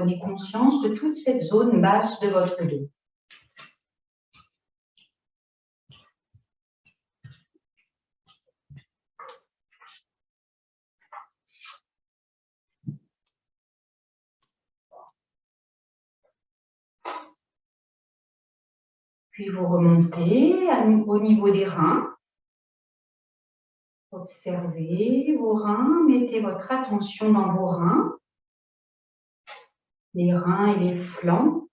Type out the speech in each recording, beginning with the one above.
prenez conscience de toute cette zone basse de votre dos. Puis vous remontez au niveau des reins. Observez vos reins, mettez votre attention dans vos reins, les reins et les flancs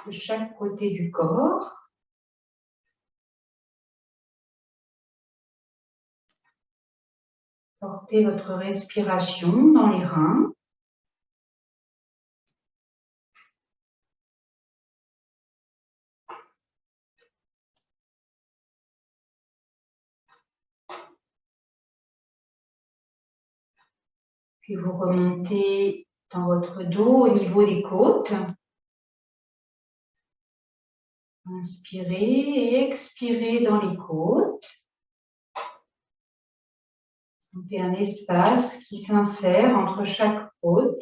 de chaque côté du corps. Portez votre respiration dans les reins. Puis vous remontez dans votre dos au niveau des côtes. Inspirez et expirez dans les côtes. Sentez un espace qui s'insère entre chaque côte.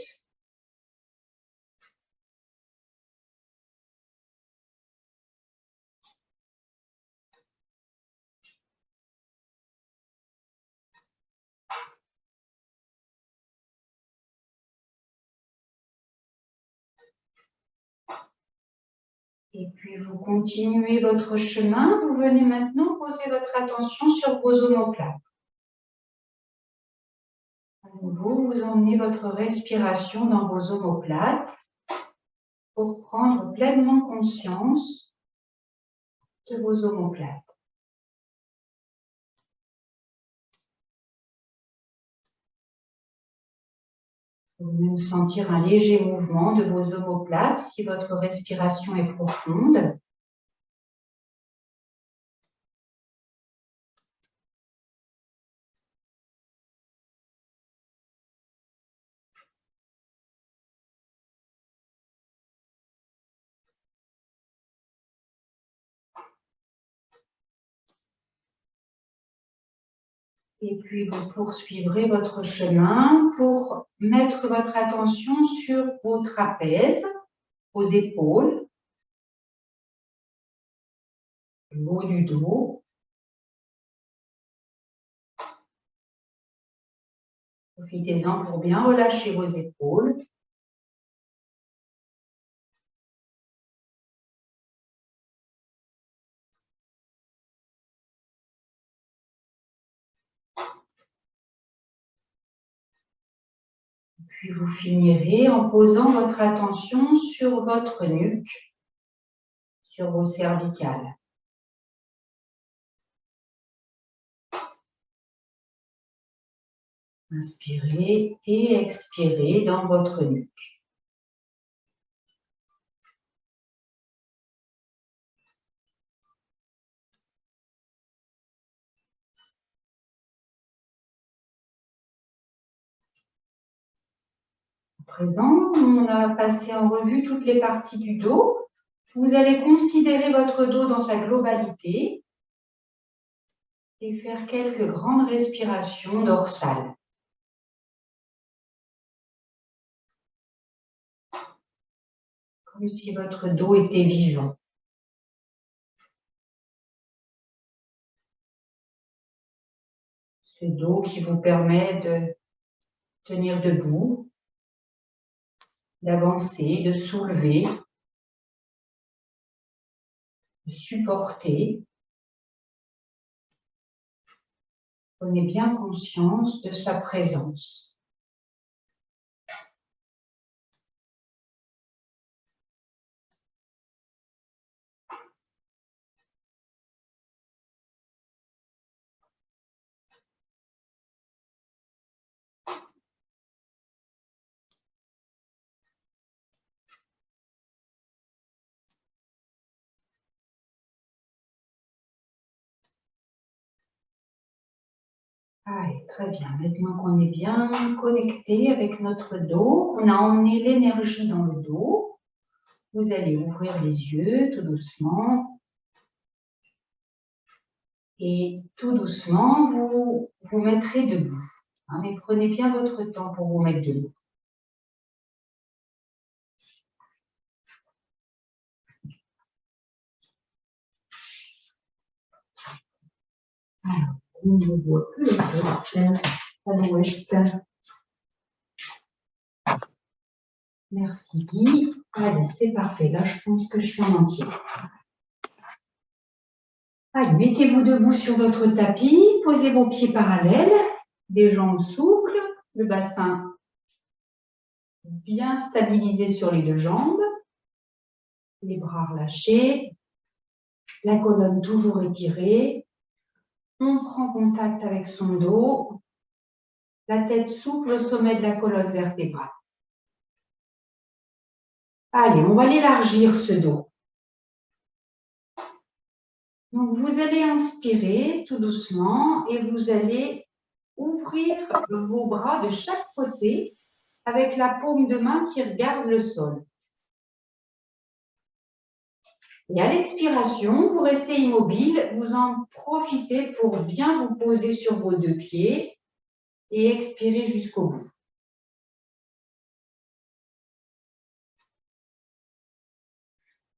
Et puis vous continuez votre chemin. Vous venez maintenant poser votre attention sur vos omoplates. À nouveau, vous emmenez votre respiration dans vos omoplates pour prendre pleinement conscience de vos omoplates. Vous pouvez même sentir un léger mouvement de vos omoplates si votre respiration est profonde. Et puis vous poursuivrez votre chemin pour mettre votre attention sur vos trapèzes, vos épaules, le haut du dos. Profitez-en pour bien relâcher vos épaules. Puis vous finirez en posant votre attention sur votre nuque, sur vos cervicales. Inspirez et expirez dans votre nuque. À présent, on a passé en revue toutes les parties du dos. Vous allez considérer votre dos dans sa globalité et faire quelques grandes respirations dorsales. Comme si votre dos était vivant. Ce dos qui vous permet de tenir debout, d'avancer, de soulever, de supporter. Prenez bien conscience de sa présence. Allez, très bien. Maintenant qu'on est bien connecté avec notre dos, qu'on a emmené l'énergie dans le dos, vous allez ouvrir les yeux tout doucement. Et tout doucement, vous vous mettrez debout. Mais prenez bien votre temps pour vous mettre debout. Alors, je ne vois plus le tête. Merci Guy. Allez, c'est parfait. Là, je pense que je suis en entier. Allez, mettez-vous debout sur votre tapis. Posez vos pieds parallèles, des jambes souples, le bassin bien stabilisé sur les deux jambes, les bras relâchés, la colonne toujours étirée. On prend contact avec son dos, la tête souple au sommet de la colonne vertébrale. Allez, on va l'élargir ce dos. Donc, vous allez inspirer tout doucement et vous allez ouvrir vos bras de chaque côté avec la paume de main qui regarde le sol. Et à l'expiration, vous restez immobile, vous en profitez pour bien vous poser sur vos deux pieds et expirer jusqu'au bout.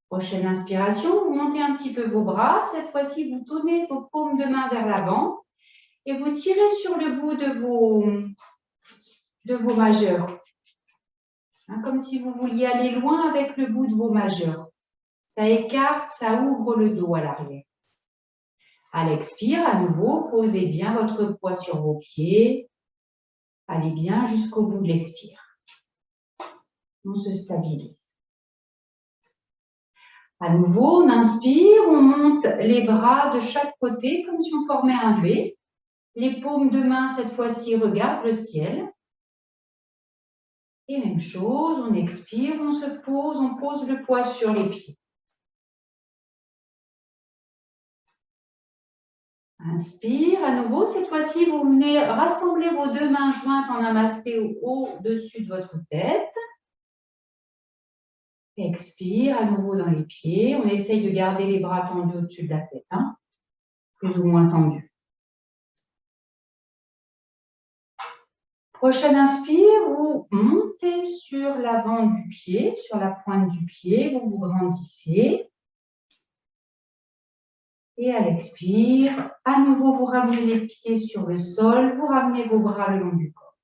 Prochaine inspiration, vous montez un petit peu vos bras. Cette fois-ci, vous tournez vos paumes de main vers l'avant et vous tirez sur le bout de vos majeurs. Comme si vous vouliez aller loin avec le bout de vos majeurs. Ça écarte, ça ouvre le dos à l'arrière. À l'expire, à nouveau, posez bien votre poids sur vos pieds. Allez bien jusqu'au bout de l'expire. On se stabilise. À nouveau, on inspire, on monte les bras de chaque côté comme si on formait un V. Les paumes de main, cette fois-ci, regardent le ciel. Et même chose, on expire, on se pose, on pose le poids sur les pieds. Inspire, à nouveau, cette fois-ci, vous venez rassembler vos deux mains jointes en namasté au-dessus de votre tête. Expire, à nouveau dans les pieds. On essaye de garder les bras tendus au-dessus de la tête, plus ou moins tendus. Prochaine inspire, vous montez sur l'avant du pied, sur la pointe du pied, vous vous grandissez. Et à l'expire, à nouveau, vous ramenez les pieds sur le sol, vous ramenez vos bras le long du corps.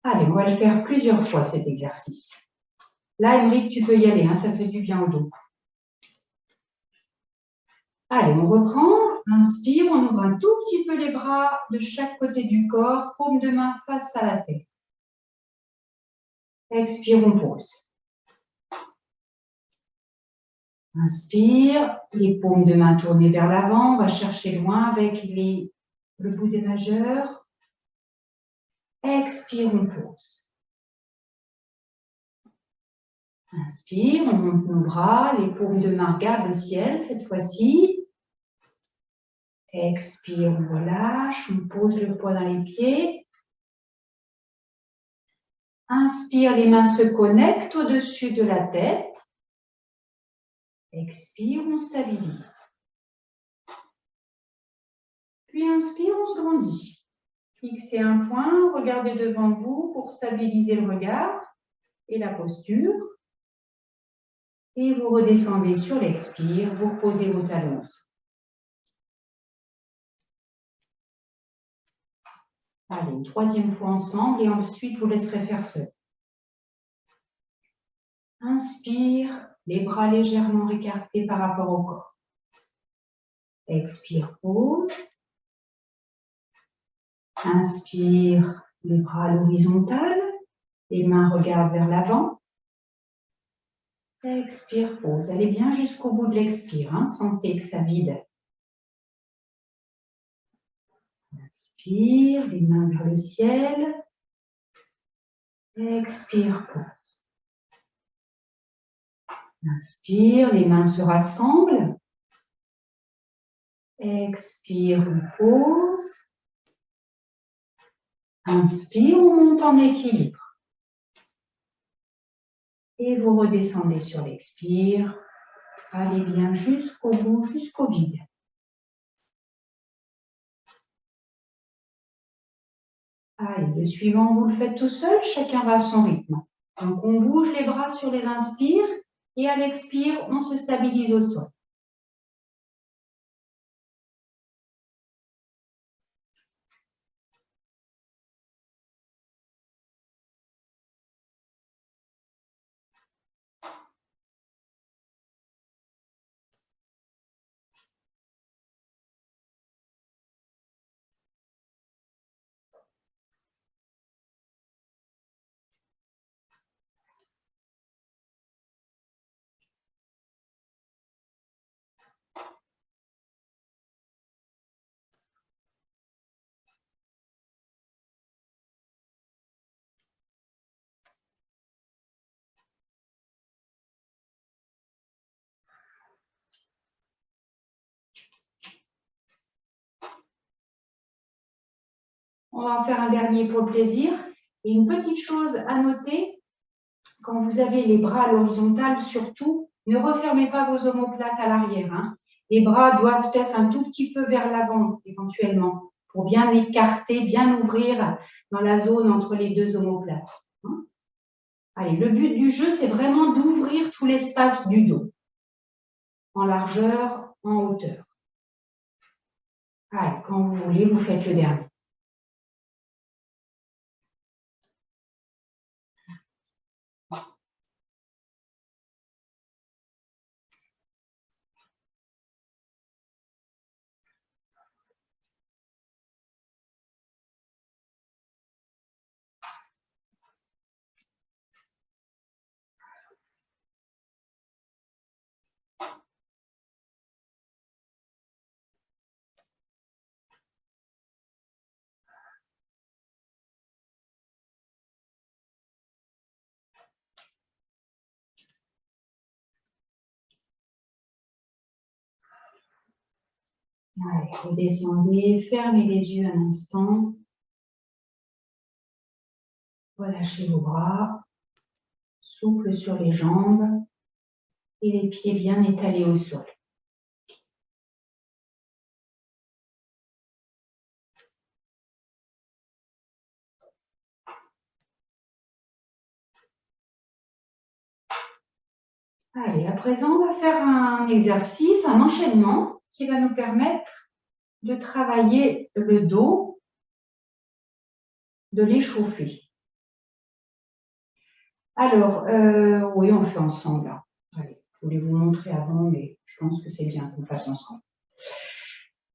Allez, on va le faire plusieurs fois cet exercice. Là, Émeric, tu peux y aller, ça fait du bien au dos. Allez, on reprend, inspire, on ouvre un tout petit peu les bras de chaque côté du corps, paume de main face à la tête. Expire, on pose. Inspire, les paumes de main tournées vers l'avant, on va chercher loin avec le bout des majeurs. Expire, on pose. Inspire, on monte nos bras, les paumes de main regardent le ciel cette fois-ci. Expire, on relâche, on pose le poids dans les pieds. Inspire, les mains se connectent au-dessus de la tête. Expire, on stabilise. Puis inspire, on se grandit. Fixez un point, regardez devant vous pour stabiliser le regard et la posture. Et vous redescendez sur l'expire, vous reposez vos talons. Allez, une troisième fois ensemble et ensuite je vous laisserai faire seul. Inspire, les bras légèrement écartés par rapport au corps. Expire, pose. Inspire, les bras à l'horizontale, les mains regardent vers l'avant. Expire, pose. Allez bien jusqu'au bout de l'expire, sentez que ça vide. Inspire, les mains vers le ciel. Expire, pose. Inspire, les mains se rassemblent. Expire, on pose. Inspire, on monte en équilibre. Et vous redescendez sur l'expire. Allez bien jusqu'au bout, jusqu'au vide. Allez, le suivant, vous le faites tout seul, chacun va à son rythme. Donc, on bouge les bras sur les inspires et à l'expire, on se stabilise au sol. On va en faire un dernier pour le plaisir. Et une petite chose à noter, quand vous avez les bras à l'horizontale, surtout, ne refermez pas vos omoplates à l'arrière. Hein. Les bras doivent être un tout petit peu vers l'avant, éventuellement, pour bien écarter, bien ouvrir dans la zone entre les deux omoplates. Hein. Allez, le but du jeu, c'est vraiment d'ouvrir tout l'espace du dos, en largeur, en hauteur. Allez, quand vous voulez, vous faites le dernier. Allez, vous descendez, fermez les yeux un instant. Relâchez vos bras, souple sur les jambes et les pieds bien étalés au sol. Allez, à présent, on va faire un exercice, un enchaînement qui va nous permettre de travailler le dos, de l'échauffer. Alors, oui, on le fait ensemble. Là. Allez, je voulais vous montrer avant, mais je pense que c'est bien qu'on le fasse ensemble.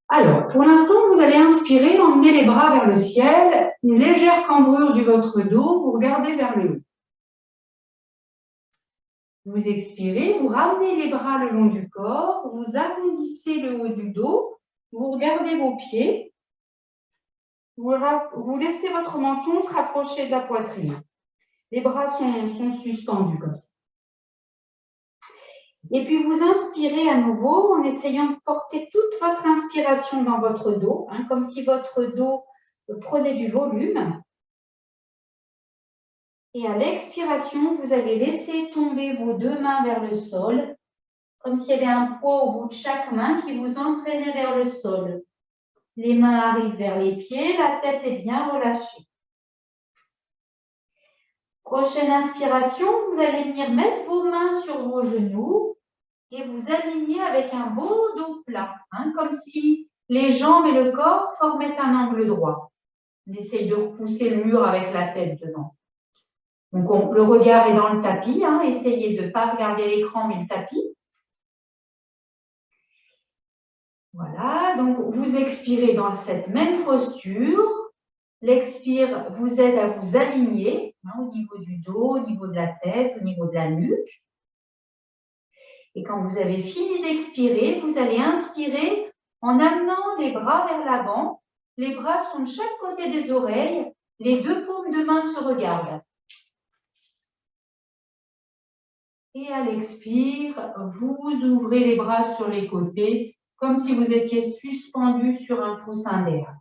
Alors, pour l'instant, vous allez inspirer, emmener les bras vers le ciel, une légère cambrure de votre dos, vous regardez vers le haut. Vous expirez, vous ramenez les bras le long du corps, vous arrondissez le haut du dos, vous regardez vos pieds, vous laissez votre menton se rapprocher de la poitrine. Les bras sont suspendus comme ça. Et puis vous inspirez à nouveau en essayant de porter toute votre inspiration dans votre dos, hein, comme si votre dos prenait du volume. Et à l'expiration, vous allez laisser tomber vos deux mains vers le sol, comme s'il y avait un poids au bout de chaque main qui vous entraînait vers le sol. Les mains arrivent vers les pieds, la tête est bien relâchée. Prochaine inspiration, vous allez venir mettre vos mains sur vos genoux et vous aligner avec un beau dos plat, hein, comme si les jambes et le corps formaient un angle droit. On essaye de repousser le mur avec la tête devant. Donc, le regard est dans le tapis. Hein, essayez de ne pas regarder l'écran, mais le tapis. Voilà, donc vous expirez dans cette même posture. L'expire vous aide à vous aligner hein, au niveau du dos, au niveau de la tête, au niveau de la nuque. Et quand vous avez fini d'expirer, vous allez inspirer en amenant les bras vers l'avant. Les bras sont de chaque côté des oreilles. Les deux paumes de main se regardent. Et à l'expire, vous ouvrez les bras sur les côtés, comme si vous étiez suspendu sur un coussin d'air.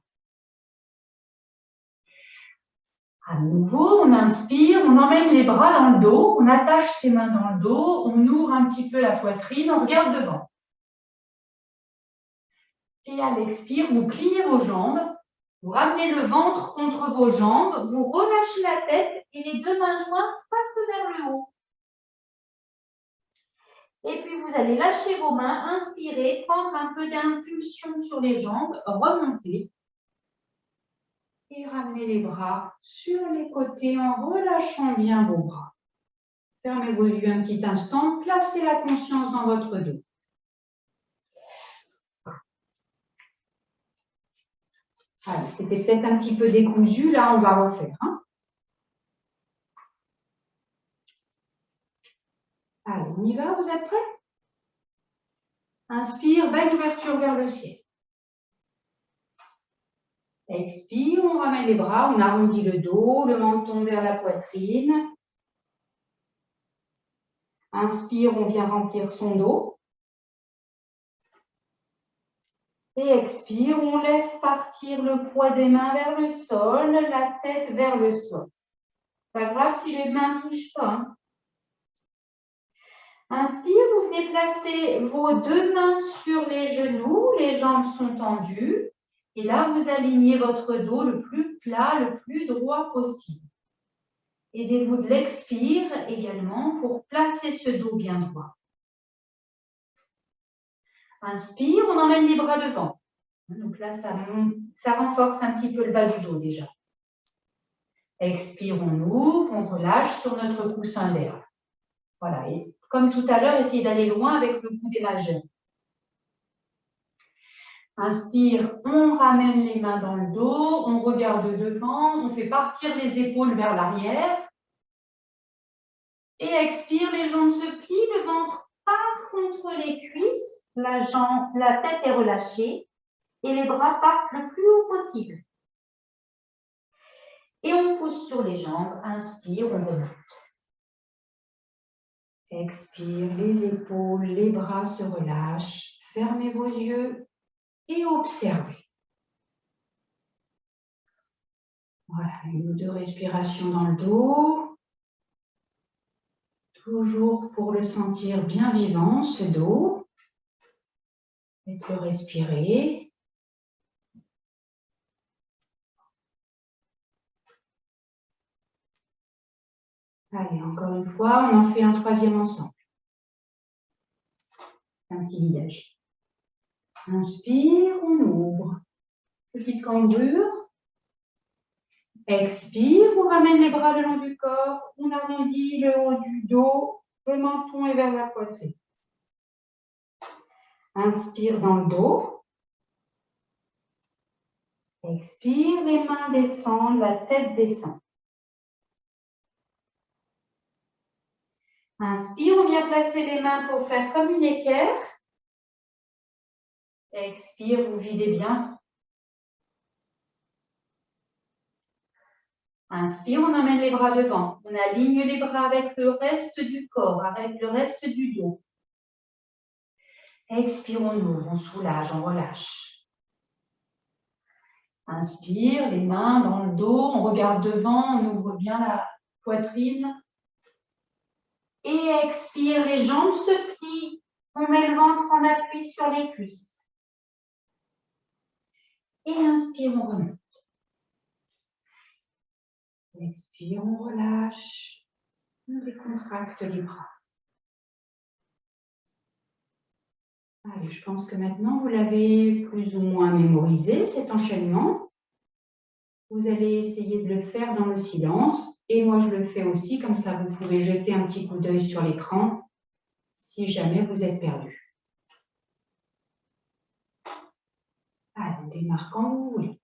À nouveau, on inspire, on emmène les bras dans le dos, on attache ses mains dans le dos, on ouvre un petit peu la poitrine, on regarde devant. Et à l'expire, vous pliez vos jambes, vous ramenez le ventre contre vos jambes, vous relâchez la tête et les deux mains jointes partent vers le haut. Et puis, vous allez lâcher vos mains, inspirer, prendre un peu d'impulsion sur les jambes, remonter. Et ramener les bras sur les côtés en relâchant bien vos bras. Fermez vos yeux un petit instant, placez la conscience dans votre dos. Allez, c'était peut-être un petit peu décousu, là on va refaire. Hein. Allez, on y va, vous êtes prêts? Inspire, belle ouverture vers le ciel. Expire, on ramène les bras, on arrondit le dos, le menton vers la poitrine. Inspire, on vient remplir son dos. Et expire, on laisse partir le poids des mains vers le sol, la tête vers le sol. Pas grave si les mains ne touchent pas. Hein. Inspire, vous venez placer vos deux mains sur les genoux, les jambes sont tendues. Et là, vous alignez votre dos le plus plat, le plus droit possible. Aidez-vous de l'expire également pour placer ce dos bien droit. Inspire, on emmène les bras devant. Donc là, ça renforce un petit peu le bas du dos déjà. Expire, on ouvre, on relâche sur notre coussin d'air. Voilà, et comme tout à l'heure, essayez d'aller loin avec le coup des majeurs. Inspire, on ramène les mains dans le dos, on regarde devant, on fait partir les épaules vers l'arrière. Et expire, les jambes se plient, le ventre part contre les cuisses, la tête est relâchée et les bras partent le plus haut possible. Et on pousse sur les jambes, inspire, on remonte. Expire, les épaules, les bras se relâchent, fermez vos yeux et observez. Voilà, une ou deux respirations dans le dos. Toujours pour le sentir bien vivant, ce dos. Faites-le respirer. Allez, encore une fois, on en fait un troisième ensemble. Un petit vidage. Inspire, on ouvre. Petite cambrure. Expire, on ramène les bras le long du corps. On arrondit le haut du dos. Le menton est vers la poitrine. Inspire dans le dos. Expire, les mains descendent, la tête descend. Inspire, on vient placer les mains pour faire comme une équerre. Expire, vous videz bien. Inspire, on emmène les bras devant. On aligne les bras avec le reste du corps, avec le reste du dos. Expire, on ouvre, on soulage, on relâche. Inspire, les mains dans le dos, on regarde devant, on ouvre bien la poitrine. Et expire, les jambes se plient. On met le ventre en appui sur les cuisses. Et inspire, on remonte. Expire, on relâche. On décontracte les bras. Allez, je pense que maintenant, vous l'avez plus ou moins mémorisé, cet enchaînement. Vous allez essayer de le faire dans le silence. Et moi, je le fais aussi, comme ça, vous pouvez jeter un petit coup d'œil sur l'écran si jamais vous êtes perdu. Allez, on démarre quand vous voulez.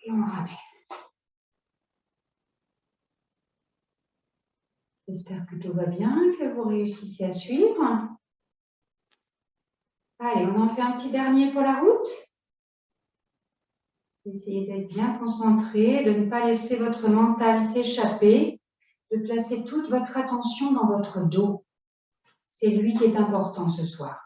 Et on ramène. J'espère que tout va bien, que vous réussissez à suivre. Allez, on en fait un petit dernier pour la route. Essayez d'être bien concentré, de ne pas laisser votre mental s'échapper, de placer toute votre attention dans votre dos. C'est lui qui est important ce soir.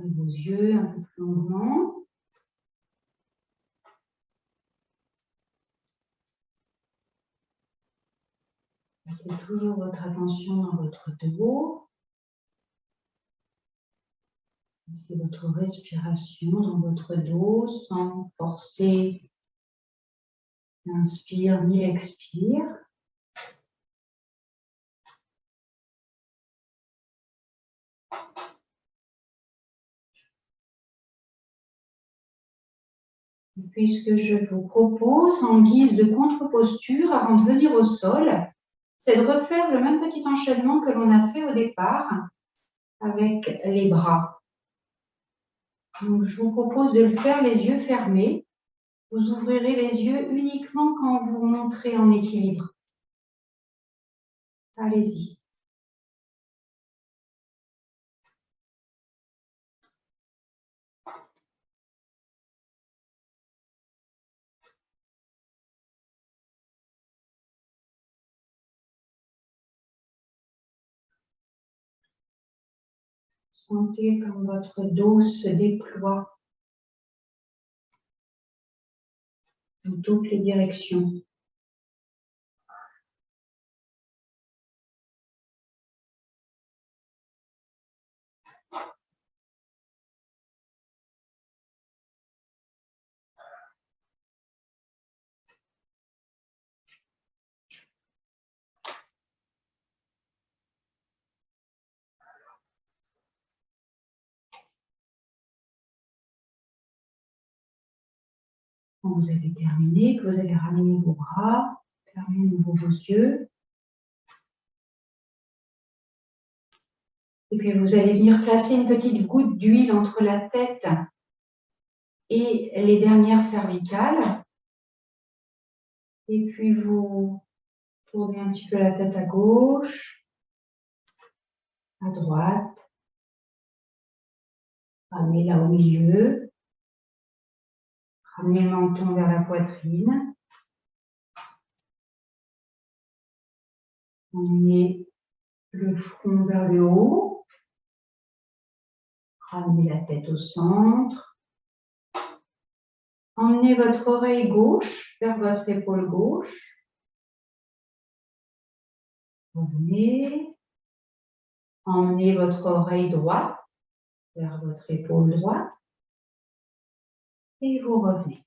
Fermez vos yeux un peu plus longuement. Placez toujours votre attention dans votre dos. Laissez votre respiration dans votre dos sans forcer l'inspire ni l'expire. Et puis ce que je vous propose en guise de contre-posture avant de venir au sol, c'est de refaire le même petit enchaînement que l'on a fait au départ avec les bras. Donc, je vous propose de le faire les yeux fermés. Vous ouvrirez les yeux uniquement quand vous montrez en équilibre. Allez-y. Sentez comme votre dos se déploie dans toutes les directions. Quand vous avez terminé, que vous avez ramené vos bras, fermez de nouveau vos yeux. Et puis vous allez venir placer une petite goutte d'huile entre la tête et les dernières cervicales. Et puis vous tournez un petit peu la tête à gauche, à droite. Ramenez là au milieu. Ramenez le menton vers la poitrine. Emmenez le front vers le haut. Ramenez la tête au centre. Emmenez votre oreille gauche vers votre épaule gauche. Revenez. Emmenez votre oreille droite vers votre épaule droite. Et vous revenez.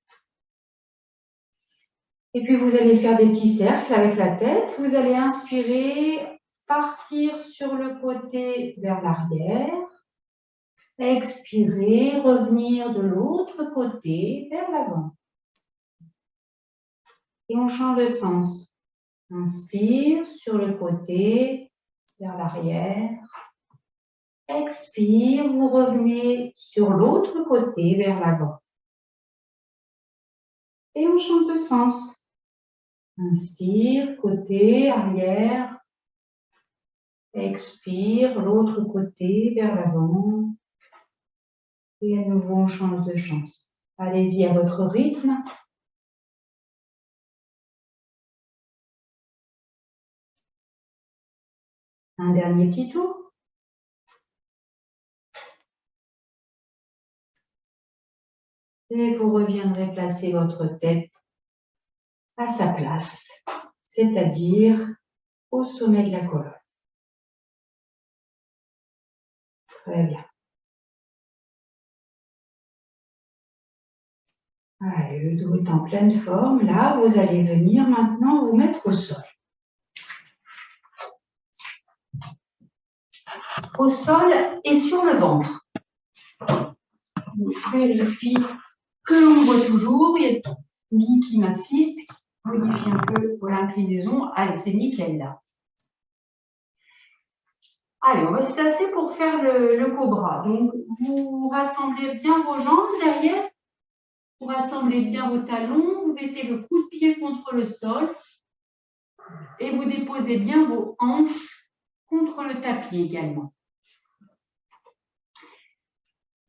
Et puis vous allez faire des petits cercles avec la tête. Vous allez inspirer, partir sur le côté vers l'arrière. Expirez, revenir de l'autre côté vers l'avant. Et on change de sens. Inspire sur le côté vers l'arrière. Expire, vous revenez sur l'autre côté vers l'avant. Et on change de sens. Inspire, côté, arrière. Expire, l'autre côté vers l'avant. Et à nouveau, on change de sens. Allez-y à votre rythme. Un dernier petit tour. Et vous reviendrez placer votre tête à sa place, c'est-à-dire au sommet de la colonne. Très bien. Allez, le dos est en pleine forme. Là, vous allez venir maintenant vous mettre au sol. Au sol et sur le ventre. Je vérifie que l'on voit toujours. Il y a Guy qui m'assiste, qui modifie un peu l'inclinaison. Allez, c'est nickel là. Allez, on va se placer pour faire le cobra. Donc, vous rassemblez bien vos jambes derrière. Vous rassemblez bien vos talons. Vous mettez le coup de pied contre le sol. Et vous déposez bien vos hanches contre le tapis également.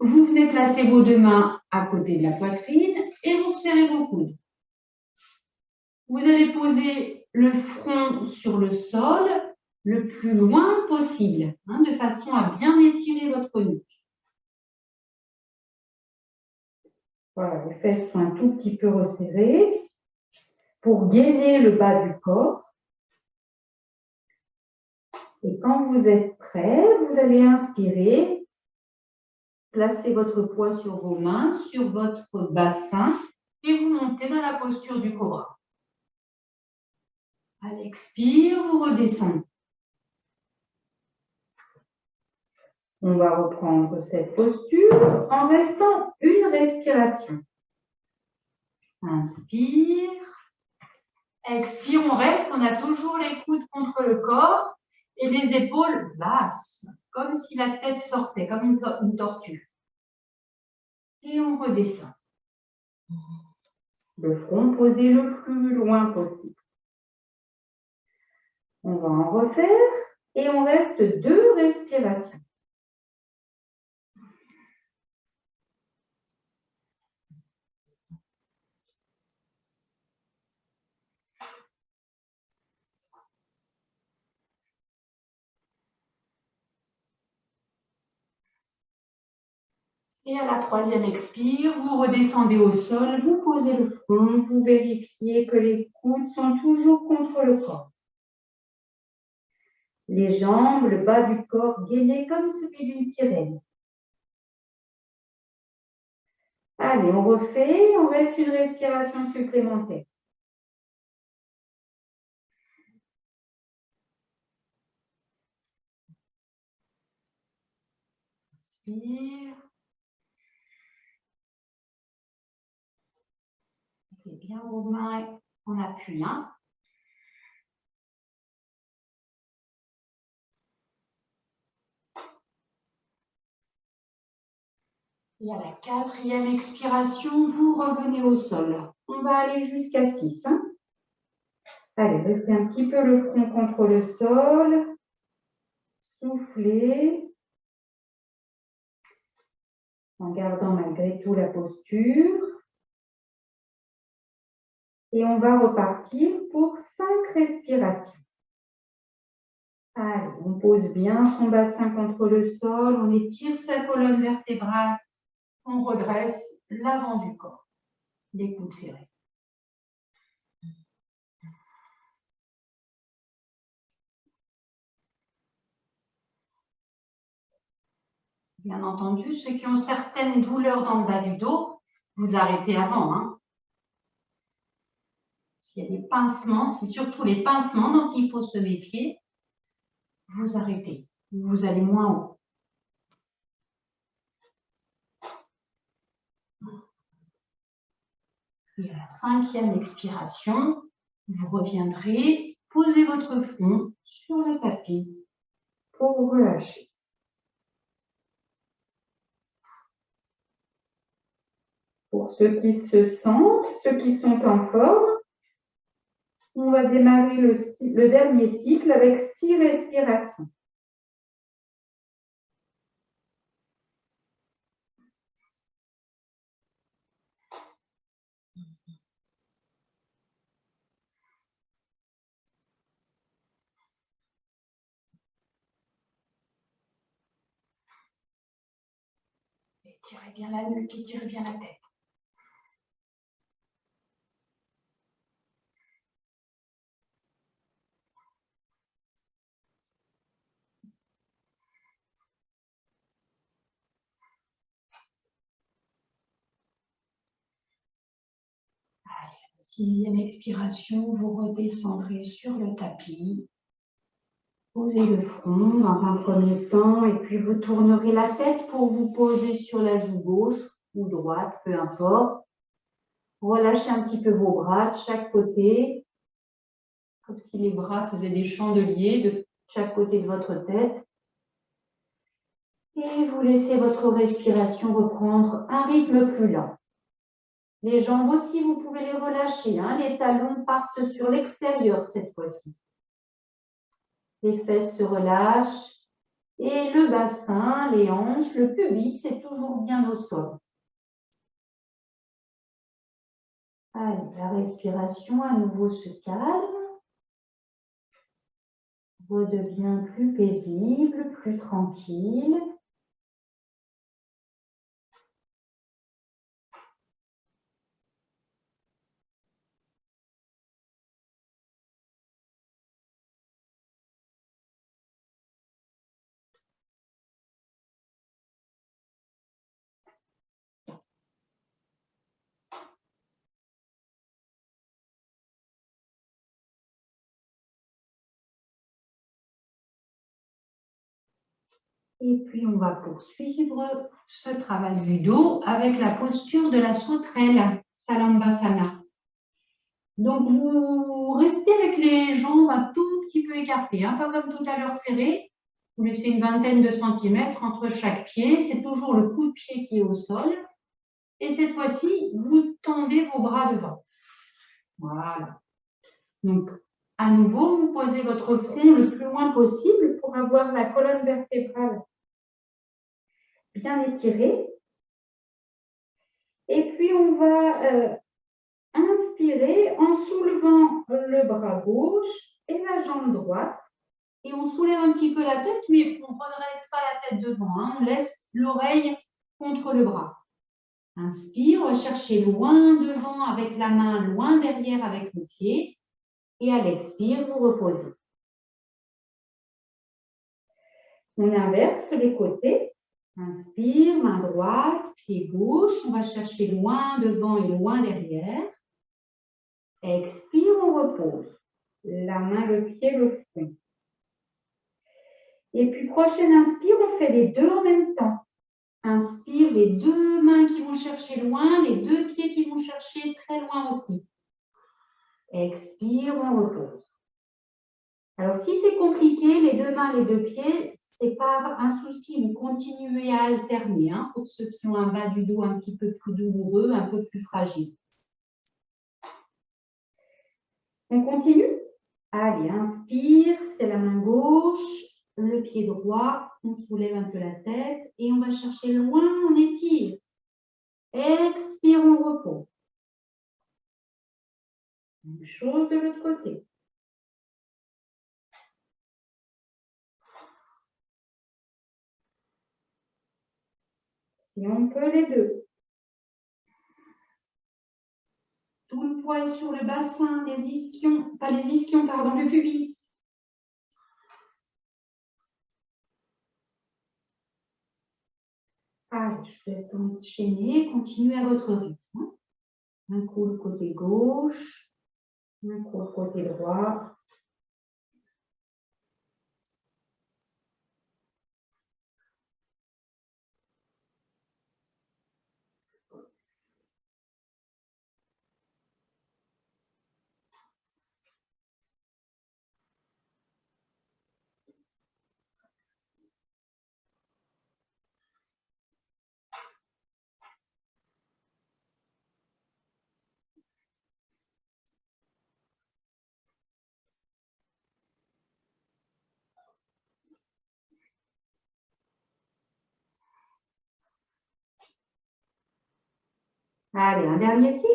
Vous venez placer vos deux mains à côté de la poitrine et vous serrez vos coudes. Vous allez poser le front sur le sol le plus loin possible, de façon à bien étirer votre nuque. Voilà, les fesses sont un tout petit peu resserrées pour gainer le bas du corps. Et quand vous êtes prêt, vous allez inspirer. Placez votre poids sur vos mains, sur votre bassin et vous montez dans la posture du cobra. À l'expire, vous redescendez. On va reprendre cette posture en restant une respiration. Inspire. Expire, on reste, on a toujours les coudes contre le corps et les épaules basses, comme si la tête sortait, comme une tortue. Et on redescend. Le front posé le plus loin possible. On va en refaire et on reste 2 respirations. Et à la 3e expire, vous redescendez au sol, vous posez le front, vous vérifiez que les coudes sont toujours contre le corps. Les jambes, le bas du corps gainé comme celui d'une sirène. Allez, on refait, on reste une respiration supplémentaire. Inspire. Mettez bien vos mains en appui. Et à la 4e expiration, vous revenez au sol. On va aller jusqu'à 6. Allez, restez un petit peu le front contre le sol. Soufflez. En gardant malgré tout la posture. Et on va repartir pour 5 respirations. Allez, on pose bien son bassin contre le sol, on étire sa colonne vertébrale, on redresse l'avant du corps, les coudes serrés. Bien entendu, ceux qui ont certaines douleurs dans le bas du dos, vous arrêtez avant. S'il y a des pincements, c'est surtout les pincements dont il faut se méfier, vous arrêtez, vous allez moins haut. Et à la 5e expiration, vous reviendrez poser votre front sur le tapis pour vous relâcher. Pour ceux qui se sentent, ceux qui sont en forme, on va démarrer le dernier cycle avec 6 respirations. Étirez bien la nuque, étirez bien la tête. Allez, 6e expiration, vous redescendrez sur le tapis. Posez le front dans un premier temps et puis vous tournerez la tête pour vous poser sur la joue gauche ou droite, peu importe. Relâchez un petit peu vos bras de chaque côté, comme si les bras faisaient des chandeliers de chaque côté de votre tête. Et vous laissez votre respiration reprendre un rythme plus lent. Les jambes aussi, vous pouvez les relâcher. Les talons partent sur l'extérieur cette fois-ci. Les fesses se relâchent. Et le bassin, les hanches, le pubis, c'est toujours bien au sol. Allez, la respiration à nouveau se calme. Redevient plus paisible, plus tranquille. Et puis, on va poursuivre ce travail du dos avec la posture de la sauterelle, Salambasana. Donc, vous restez avec les jambes un tout petit peu écartées, hein, pas comme tout à l'heure serrées. Vous laissez une vingtaine de centimètres entre chaque pied. C'est toujours le coup de pied qui est au sol. Et cette fois-ci, vous tendez vos bras devant. Voilà. Donc, à nouveau, vous posez votre front le plus loin possible pour avoir la colonne vertébrale bien étirée. Et puis, on va inspirer en soulevant le bras gauche et la jambe droite. Et on soulève un petit peu la tête, mais on ne redresse pas la tête devant. Hein. On laisse l'oreille contre le bras. Inspire, on va chercher loin devant avec la main, loin derrière avec le pied. Et à l'expire, vous reposez. On inverse les côtés. Inspire, main droite, pied gauche. On va chercher loin devant et loin derrière. Expire, on repose. La main, le pied, le front. Et puis, prochaine inspire, on fait les deux en même temps. Inspire, les deux mains qui vont chercher loin, les deux pieds qui vont chercher très loin aussi. Expire, on repose. Alors, si c'est compliqué, les deux mains, les deux pieds, ce n'est pas un souci. Vous continuez à alterner hein, pour ceux qui ont un bas du dos un petit peu plus douloureux, un peu plus fragile. On continue. Allez, inspire, c'est la main gauche, le pied droit, on soulève un peu la tête et on va chercher loin, on étire. Expire, on repose. Même chose de l'autre côté. Si on peut les deux. Tout le poids est sur le bassin, les ischions, pas les ischions, pardon, le pubis. Allez, je vous laisse enchaîner, continuez à votre rythme. Un coup le côté gauche, un coup le côté droit. Allez, un dernier cycle.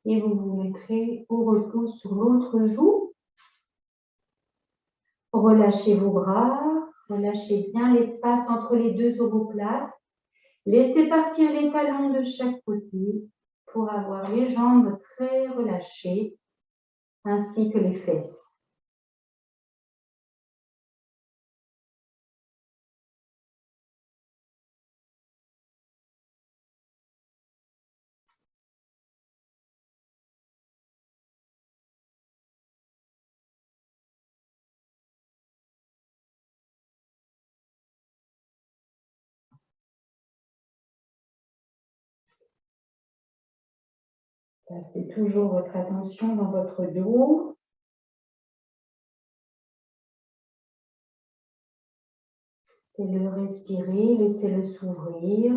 Et vous vous mettrez au repos sur l'autre joue. Relâchez vos bras, relâchez bien l'espace entre les deux omoplates. Laissez partir les talons de chaque côté pour avoir les jambes très relâchées, ainsi que les fesses. Placez toujours votre attention dans votre dos. Laissez-le respirer, laissez-le s'ouvrir.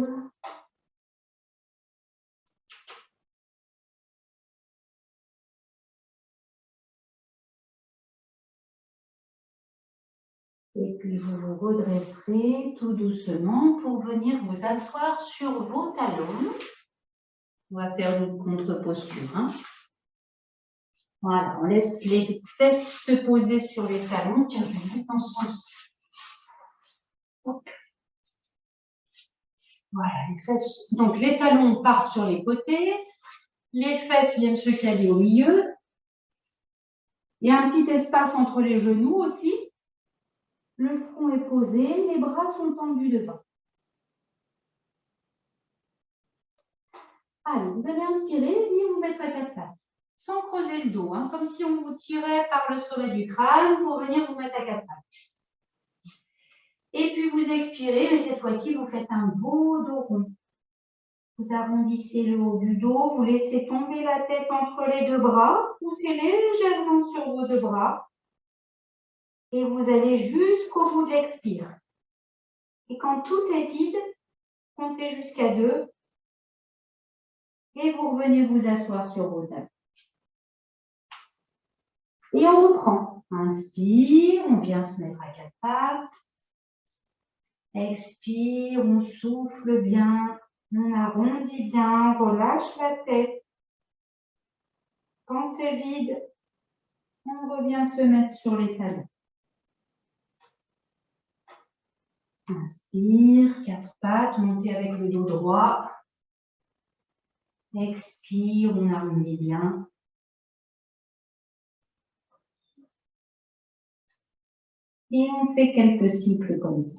Et puis vous vous redresserez tout doucement pour venir vous asseoir sur vos talons. On va faire une contre-posture. Hein. Voilà, on laisse les fesses se poser sur les talons. Tiens, je vais mettre dans ce sens. Hop. Voilà, les fesses. Donc les talons partent sur les côtés. Les fesses viennent se caler au milieu. Il y a un petit espace entre les genoux aussi. Le front est posé, les bras sont tendus devant. Allez, vous allez inspirer et vous mettre à quatre pattes. Sans creuser le dos, comme si on vous tirait par le sommet du crâne pour venir vous mettre à quatre pattes. Et puis vous expirez, mais cette fois-ci, vous faites un beau dos rond. Vous arrondissez le haut du dos, vous laissez tomber la tête entre les deux bras, poussez légèrement sur vos deux bras et vous allez jusqu'au bout de l'expire. Et quand tout est vide, comptez jusqu'à 2 et vous revenez vous asseoir sur vos tapis. Et on reprend. Inspire, on vient se mettre à quatre pattes. Expire, on souffle bien, on arrondit bien, on relâche la tête. Quand c'est vide, on revient se mettre sur les talons. Inspire, quatre pattes, montez avec le dos droit. Expire, on arrondit bien. Et on fait quelques cycles comme ça.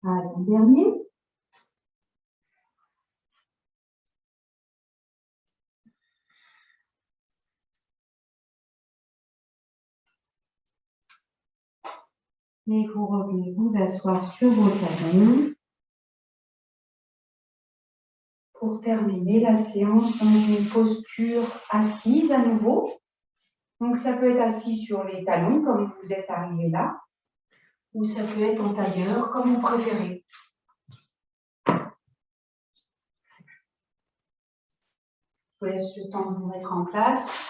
Allez, un dernier. Et vous revenez vous asseoir sur vos talons pour terminer la séance dans une posture assise à nouveau. Donc, ça peut être assis sur les talons comme vous êtes arrivé là, ou ça peut être en tailleur comme vous préférez. Je vous laisse le temps de vous mettre en place.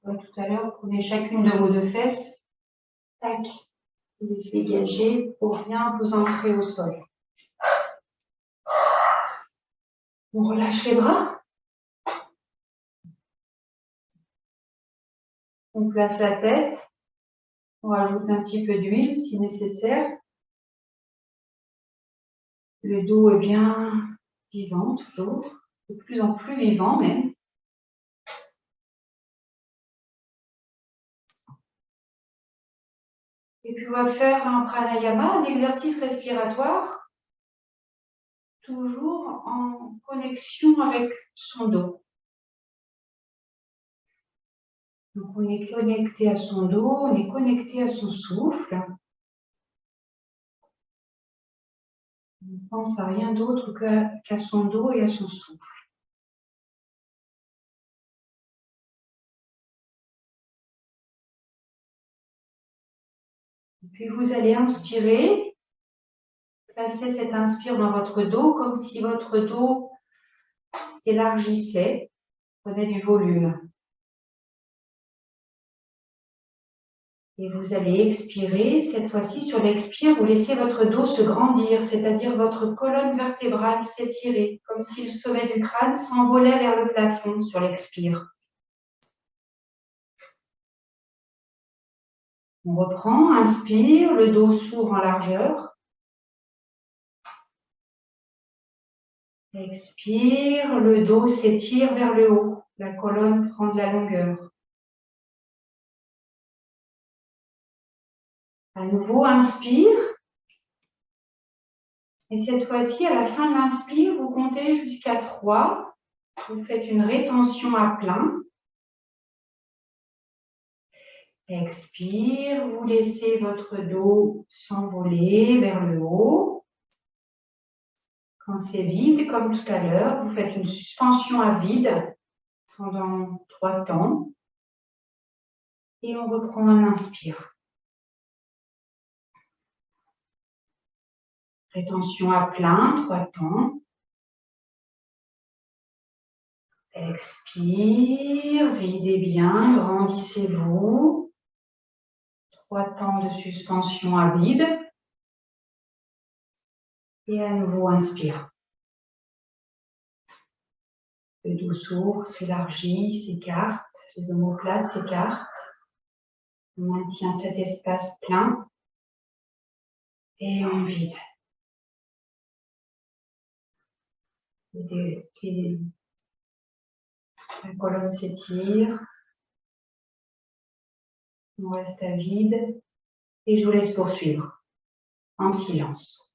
Comme tout à l'heure, prenez chacune de vos deux fesses. Tac. Vous les dégagez pour bien vous ancrer au sol. On relâche les bras. On place la tête. On rajoute un petit peu d'huile si nécessaire. Le dos est bien vivant toujours, de plus en plus vivant même. Et puis on va faire un pranayama, un exercice respiratoire, toujours en connexion avec son dos. Donc on est connecté à son dos, on est connecté à son souffle. On ne pense à rien d'autre qu'à son dos et à son souffle. Et puis vous allez inspirer, placez cette inspire dans votre dos comme si votre dos s'élargissait, prenait du volume. Et vous allez expirer, cette fois-ci sur l'expire, vous laissez votre dos se grandir, c'est-à-dire votre colonne vertébrale s'étirer, comme si le sommet du crâne s'envolait vers le plafond sur l'expire. On reprend, inspire, le dos s'ouvre en largeur. Expire, le dos s'étire vers le haut, la colonne prend de la longueur. À nouveau, inspire. Et cette fois-ci, à la fin de l'inspire, vous comptez jusqu'à 3. Vous faites une rétention à plein. Expire, vous laissez votre dos s'envoler vers le haut. Quand c'est vide, comme tout à l'heure, vous faites une suspension à vide pendant 3 temps. Et on reprend un inspire. Rétention à plein, 3 temps. Expire, videz bien, grandissez-vous. 3 temps de suspension à vide. Et à nouveau, inspire. Le dos s'ouvre, s'élargit, s'écarte. Les omoplates s'écartent. On maintient cet espace plein. Et on vide. La colonne s'étire. On reste à vide. Et je vous laisse poursuivre en silence.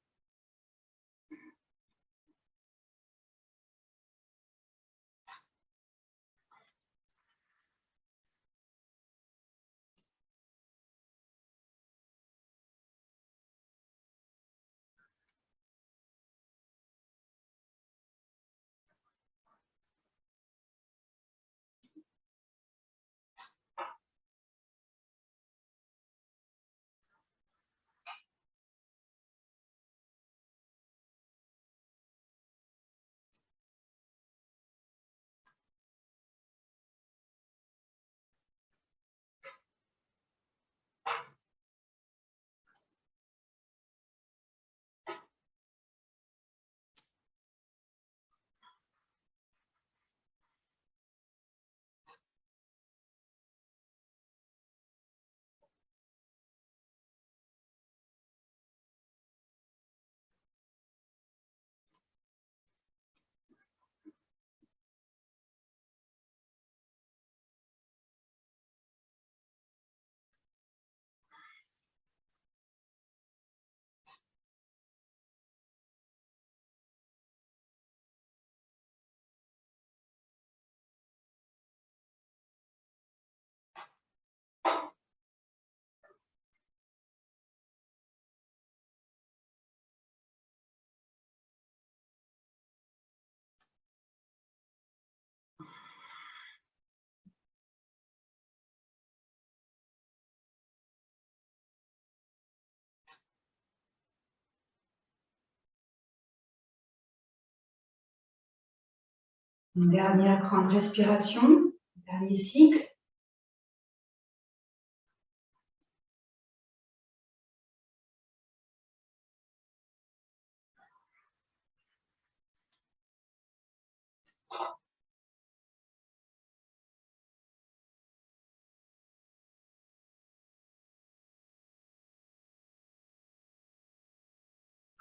Une dernière grande respiration, dernier cycle.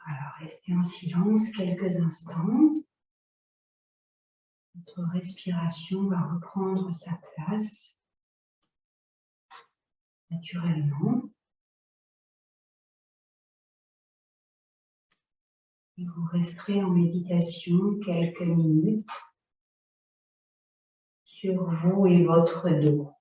Alors, restez en silence quelques instants. Votre respiration va reprendre sa place naturellement. Et vous resterez en méditation quelques minutes sur vous et votre dos.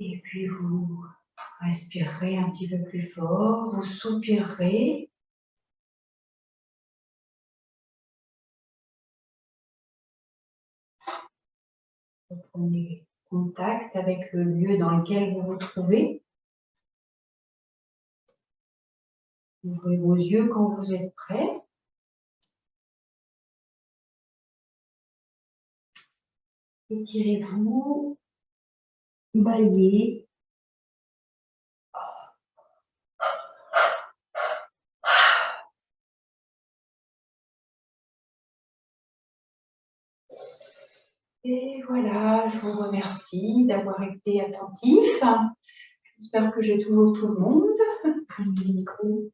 Et puis vous respirerez un petit peu plus fort, vous soupirerez. Vous prenez contact avec le lieu dans lequel vous vous trouvez. Ouvrez vos yeux quand vous êtes prêt. Étirez-vous, baillez. Et voilà, je vous remercie d'avoir été attentif. J'espère que j'ai toujours tout le monde. Prenez le micro.